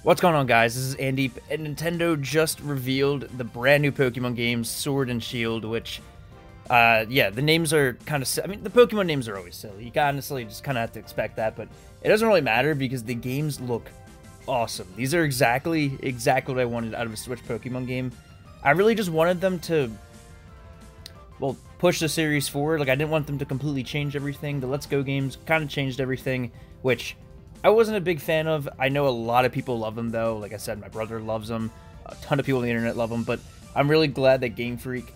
What's going on, guys? This is Andy, and Nintendo just revealed the brand new Pokemon game, Sword and Shield, which, yeah, the names are kind of, I mean, the Pokemon names are always silly. You honestly just kind of have to expect that, but it doesn't really matter because the games look awesome. These are exactly what I wanted out of a Switch Pokemon game. I really just wanted them to, well, push the series forward. Like, I didn't want them to completely change everything. The Let's Go games kind of changed everything, which I wasn't a big fan of. I know a lot of people love them, though. Like I said, my brother loves them. A ton of people on the internet love them. But I'm really glad that Game Freak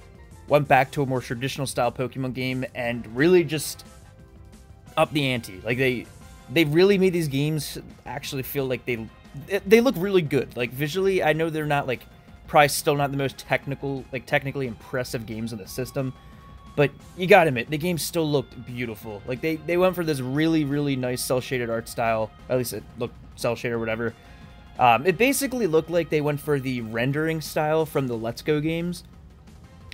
went back to a more traditional style Pokemon game and really just upped the ante. Like, they really made these games actually feel like they look really good. Like, visually, I know they're not, like, probably still not the most technically impressive games in the system. But you gotta admit, the game still looked beautiful. Like, they went for this really, really nice cel-shaded art style. At least it looked cel-shaded or whatever. It basically looked like they went for the rendering style from the Let's Go games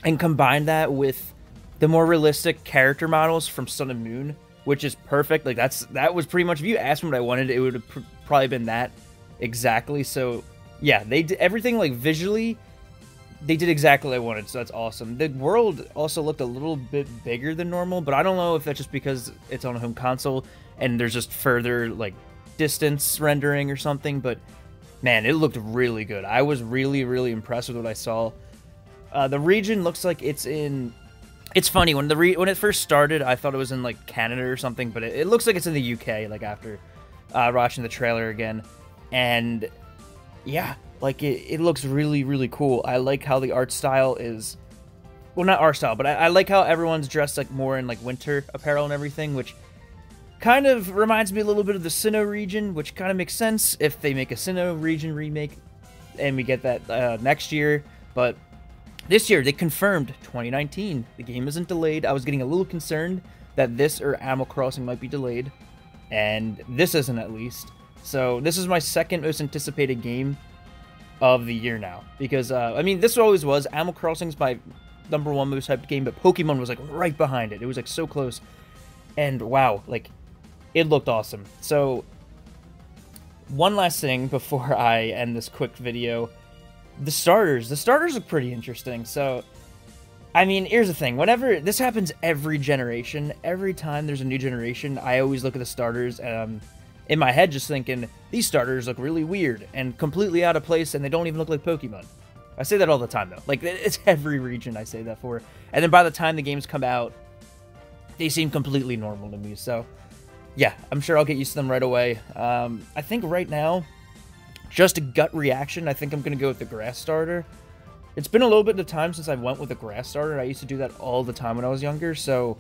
and combined that with the more realistic character models from Sun and Moon, which is perfect. Like, that was pretty much, if you asked me what I wanted, it would have probably been that exactly. So, yeah, they did everything, like, visually. They did exactly what I wanted, so that's awesome. The world also looked a little bit bigger than normal, but I don't know if that's just because it's on a home console and there's just further, like, distance rendering or something, but man, it looked really good. I was really, really impressed with what I saw. The region looks like it's in... It's funny, when it first started, I thought it was in, like, Canada or something, but it looks like it's in the UK, like, after watching the trailer again. And yeah, like, it looks really, really cool. I like how the art style is... Well, not art style, but I like how everyone's dressed, like, more in, like, winter apparel and everything, which kind of reminds me a little bit of the Sinnoh region, which kind of makes sense if they make a Sinnoh region remake, and we get that next year. But this year, they confirmed 2019. The game isn't delayed. I was getting a little concerned that this or Animal Crossing might be delayed, and this isn't, at least. So this is my second most anticipated game of the year now, because I mean, this always was. Animal Crossing's my #1 most hyped game, but Pokemon was, like, right behind it. It was, like, so close, and wow, like, it looked awesome. So one last thing before I end this quick video: the starters look pretty interesting. So I mean, here's the thing: whenever this happens, every generation, every time there's a new generation, I always look at the starters and in my head just thinking, these starters look really weird and completely out of place, and they don't even look like Pokemon. I say that all the time, though. Like, it's every region I say that for. And then by the time the games come out, they seem completely normal to me. So, yeah, I'm sure I'll get used to them right away. I think right now, just a gut reaction, I think I'm going to go with the Grass starter. It's been a little bit of time since I went with the Grass starter. I used to do that all the time when I was younger, so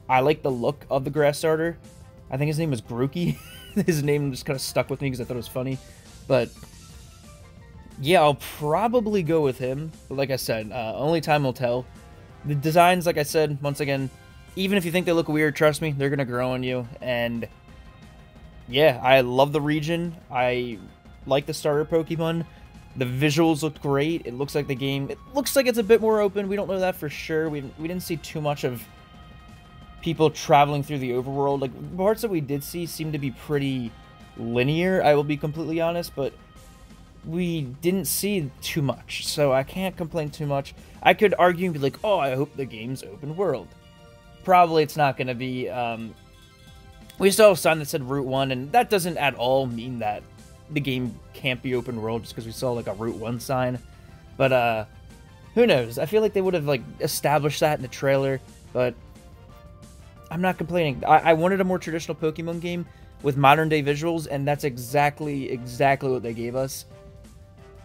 I like the look of the Grass starter. I think his name was Grookey. His name just kind of stuck with me because I thought it was funny. But yeah, I'll probably go with him. But like I said, only time will tell. The designs, like I said, once again, even if you think they look weird, trust me, they're going to grow on you. And yeah, I love the region. I like the starter Pokemon. The visuals looked great. It looks like the game... It looks like it's a bit more open. We don't know that for sure. We didn't see too much of people traveling through the overworld. Like, the parts that we did see seemed to be pretty linear, I will be completely honest, but we didn't see too much, so I can't complain too much. I could argue and be like, oh, I hope the game's open world. Probably it's not going to be. We saw a sign that said Route 1, and that doesn't at all mean that the game can't be open world just because we saw, like, a Route 1 sign. But who knows? I feel like they would have, like, established that in the trailer, but I'm not complaining. I wanted a more traditional Pokemon game with modern day visuals, and that's exactly what they gave us.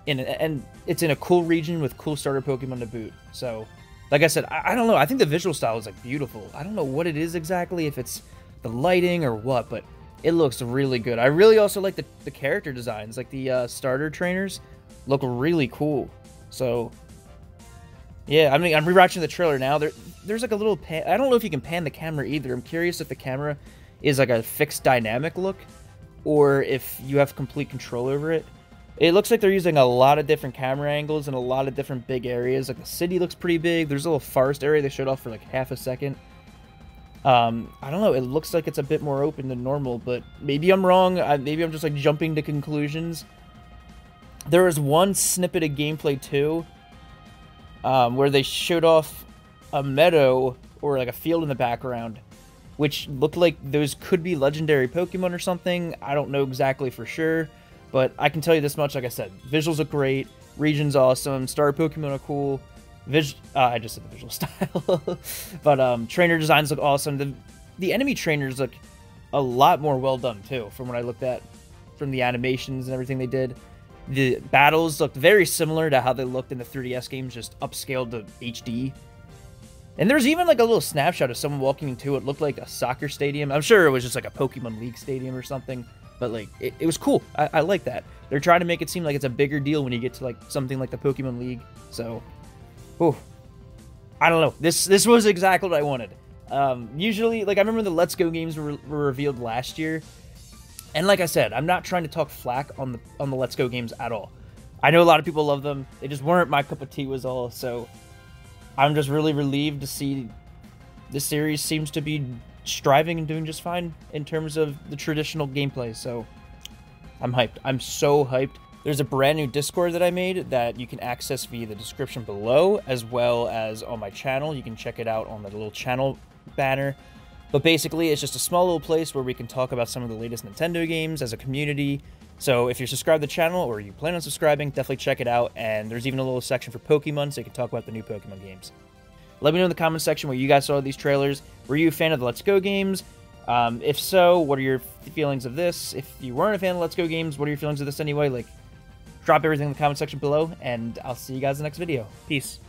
And it's in a cool region with cool starter Pokemon to boot. So, like I said, I don't know. I think the visual style is, like, beautiful. I don't know what it is exactly, if it's the lighting or what, but it looks really good. I really also like the character designs. Like, the starter trainers look really cool. So yeah, I mean, I'm rewatching the trailer now. There's like a little pan. I don't know if you can pan the camera either. I'm curious if the camera is like a fixed dynamic look or if you have complete control over it. It looks like they're using a lot of different camera angles and a lot of different big areas. Like, the city looks pretty big. There's a little forest area they showed off for like half a second. I don't know. It looks like it's a bit more open than normal, but maybe I'm wrong. Maybe I'm just like jumping to conclusions. There was one snippet of gameplay too, where they showed off a meadow or like a field in the background, which looked like those could be legendary Pokemon or something. I don't know exactly for sure, but I can tell you this much, like I said, visuals look great, region's awesome, star Pokemon are cool, I just said the visual style, but trainer designs look awesome. The enemy trainers look a lot more well done too, from what I looked at, from the animations and everything they did. The battles looked very similar to how they looked in the 3DS games, just upscaled to HD. And there's even like a little snapshot of someone walking into it. Looked like a soccer stadium. I'm sure it was just like a Pokemon League stadium or something, but like it was cool. I like that. They're trying to make it seem like it's a bigger deal when you get to like something like the Pokemon League. So, I don't know. This was exactly what I wanted. Usually, like I remember the Let's Go games were revealed last year. And like I said, I'm not trying to talk flack on the Let's Go games at all. I know a lot of people love them. They just weren't my cup of tea was all. So I'm just really relieved to see this series seems to be striving and doing just fine in terms of the traditional gameplay. So I'm hyped. I'm so hyped. There's a brand new Discord that I made that you can access via the description below, as well as on my channel. You can check it out on the little channel banner. But basically, it's just a small little place where we can talk about some of the latest Nintendo games as a community. So if you're subscribed to the channel or you plan on subscribing, definitely check it out. And there's even a little section for Pokemon, so you can talk about the new Pokemon games. Let me know in the comment section where you guys saw these trailers. Were you a fan of the Let's Go games? If so, what are your feelings of this? If you weren't a fan of Let's Go games, what are your feelings of this anyway? Like, drop everything in the comment section below, and I'll see you guys in the next video. Peace.